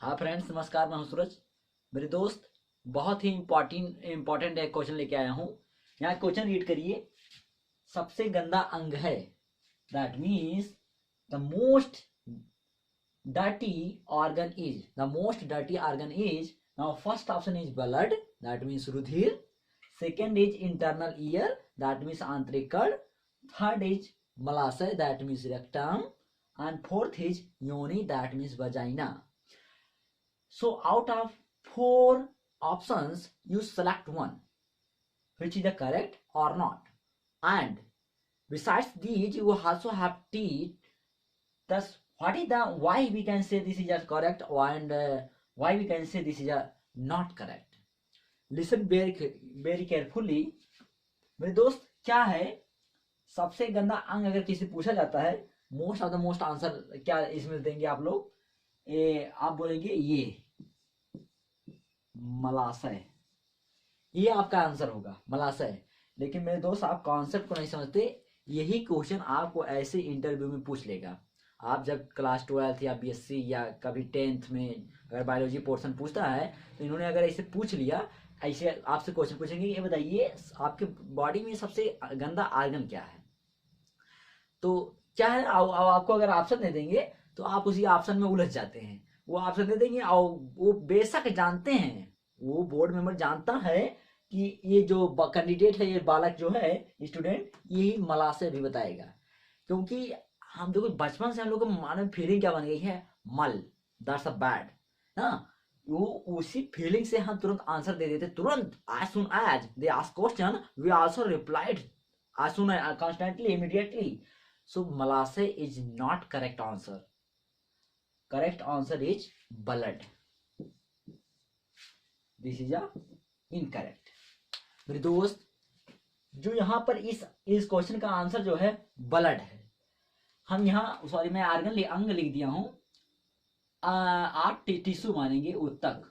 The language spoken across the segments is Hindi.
हाँ फ्रेंड्स, नमस्कार। मैं हूं सूरज। मेरे दोस्त, बहुत ही इम्पोर्टेंट एक क्वेश्चन लेके आया हूँ। यहाँ क्वेश्चन रीड करिए। सबसे गंदा अंग है, that means the most dirty organ is now first option is blood, that means रुधिर। Second is internal ear, that means आंतरिक कण। थर्ड इज मलाशय, that means rectum. And fourth is योनि, that means vagina. So out of four options, you select one, which is the correct or not. And besides these, you also have teeth. Thus, what is the why we can say this is a correct and why we can say this is a not correct. Listen very carefully. मेरे दोस्त, क्या है सबसे गंदा अंग? अगर किसी पूछा जाता है, most of the most answer क्या इसमें देंगे आप लोग? आप बोलेंगे ये मलाशय, ये आपका आंसर होगा, मलाशय। लेकिन मेरे दोस्त, आप कॉन्सेप्ट को नहीं समझते। यही क्वेश्चन आपको ऐसे इंटरव्यू में पूछ लेगा। आप जब क्लास 12 या बीएससी या कभी 10th में अगर बायोलॉजी पोर्शन पूछता है, तो इन्होंने अगर ऐसे पूछ लिया, ऐसे आपसे क्वेश्चन पूछेंगे, ये बताइए आपके बॉडी में सबसे गंदा आर्गन क्या है। तो क्या है, आपको अगर ऑप्शन दे देंगे तो आप उसी ऑप्शन में उलझ जाते हैं। वो ऑप्शन दे देंगे और वो बेशक जानते हैं, वो बोर्ड मेंबर जानता है कि ये जो कैंडिडेट है, ये बालक जो है, स्टूडेंट, यही मलाशय भी बताएगा। क्योंकि हम देखो, बचपन से हम लोग को मानव फीलिंग क्या बन गई है, मल, दैट्स अ बैड ना। वो उसी फीलिंग से हम तुरंत आंसर दे देते, तुरंत। as soon as they ask question, we also replied as soon as, constantly, immediately. So Malasay is not correct answer. Correct answer is blood. This is a incorrect. मेरे दोस्त, जो यहाँ पर इस क्वेश्चन का आंसर जो है ब्लड है। हम यहाँ, सॉरी, मैं अंग लिख दिया हूं। आप टिश्यू मानेंगे उत्तक।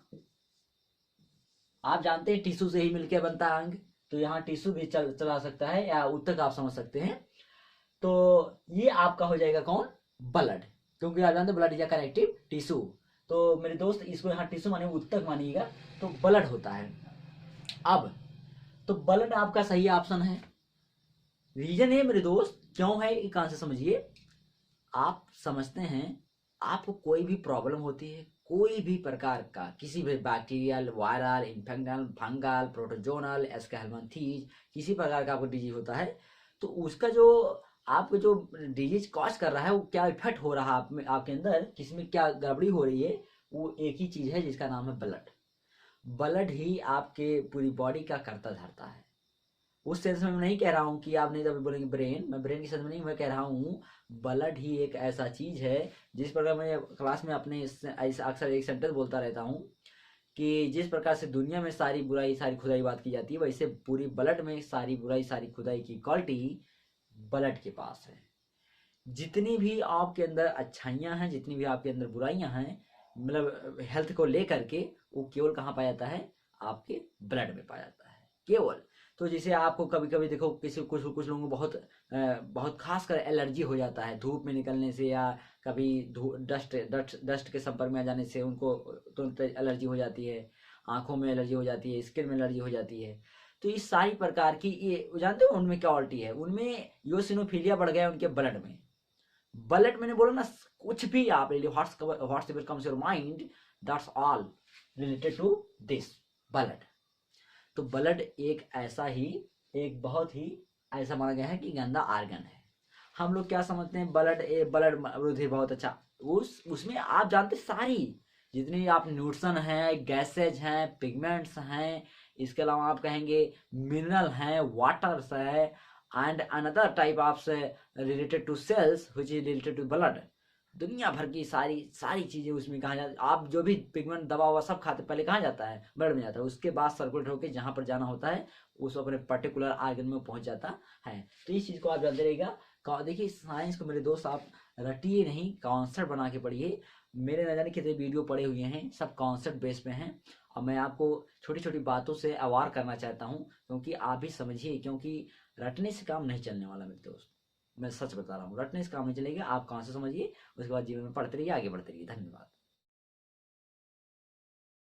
आप जानते हैं टिश्यू से ही मिलकर बनता है अंग, तो यहाँ टिश्यू भी चला सकता है, या उत्तक आप समझ सकते हैं। तो ये आपका हो जाएगा कौन, ब्लड। क्योंकि आप जानते हैं blood is a connective tissue. तो मेरे दोस्त, इसको यहाँ टिश्यू मानिए, उत्तक मानिएगा, तो ब्लड होता है। अब तो ब्लड आपका सही ऑप्शन है। रीजन है मेरे दोस्त, क्यों है, एक आंसर समझिए। आप समझते हैं, आपको कोई भी प्रॉब्लम होती है, कोई भी प्रकार का, किसी भी bacterial, viral, infectional, fungal, protozoal, aschelminthes, किसी प्रकार का आपको डिजीज होता है, तो उसका जो आपको जो डिजीज कॉज कर रहा है, वो क्या इफेक्ट हो रहा है आपके अंदर, किसमें क्या गड़बड़ी हो रही है, वो एक ही चीज है जिसका नाम है ब्लड। ब्लड ही आपके पूरी बॉडी का करता धरता है। उस सेंस में मैं नहीं कह रहा हूं कि आप नहीं जब बोलेंगे ब्रेन, मैं ब्रेन की सेंस में नहीं, मैं कह रहा हूँ ब्लड ही एक ऐसा चीज है। जिस प्रकार मैं क्लास में अपने अक्सर एक सेंटेंस बोलता रहता हूँ कि जिस प्रकार से दुनिया में सारी बुराई सारी खुदाई बात की जाती है, वैसे पूरी ब्लड में सारी बुराई सारी खुदाई की क्वालिटी ब्लड के पास है। जितनी भी आपके अंदर अच्छाइयाँ हैं, जितनी भी आपके अंदर बुराइयां हैं, मतलब हेल्थ को लेकर के, वो केवल कहाँ पाया जाता है, आपके ब्लड में पाया जाता है, केवल। तो जैसे आपको कभी कभी देखो, किसी कुछ कुछ लोगों को बहुत खास कर एलर्जी हो जाता है धूप में निकलने से, या कभी डस्ट के संपर्क में आ जाने से उनको तुरंत एलर्जी हो जाती है। आंखों में एलर्जी हो जाती है, स्किन में एलर्जी हो जाती है। तो इस सारी प्रकार की, ये जानते हो उनमें क्या क्वालिटी है, उनमें योसिनोफिलिया बढ़ गया उनके ब्लड में। ब्लड, मैंने बोला ना, कुछ भी आप ले लो, whatsoever comes your mind, that's all related to this blood. तो ब्लड एक ऐसा ही, एक बहुत ही ऐसा माना गया है कि गंदा आर्गन है। हम लोग क्या समझते हैं, ब्लड रुधिर बहुत अच्छा, उसमें आप जानते सारी जितनी आप न्यूट्रिशन है, गैसेज हैं, पिगमेंट्स हैं, इसके अलावा आप कहेंगे मिनरल हैं, वाटर्स है, and another type of related to cells which is related to blood. दुनिया भर की सारी सारी चीजें उसमें कहा जाती। आप जो भी पिगमेंट, दवा हुआ सब खाते, पहले कहाँ जाता है, ब्लड में जाता है। उसके बाद सर्कुलेट होकर जहां पर जाना होता है, उस अपने पर्टिकुलर आर्गन में पहुंच जाता है। तो इस चीज को आप जानते रहेगा। देखिए, साइंस को मेरे दोस्त आप रटिए नहीं, कॉन्सेप्ट बना के पढ़िए। मेरे न जाने कितने वीडियो पड़े हुए हैं, सब कॉन्सेप्ट बेस पे हैं। और मैं आपको छोटी छोटी बातों से अवार करना चाहता हूँ, क्योंकि आप भी समझिए। क्योंकि रटने से काम नहीं चलने वाला मेरे दोस्त, मैं सच बता रहा हूँ। रटने से काम नहीं चलेगा, आप कहाँ से समझिए, उसके बाद जीवन में पढ़ते रहिए, आगे बढ़ते रहिए। धन्यवाद।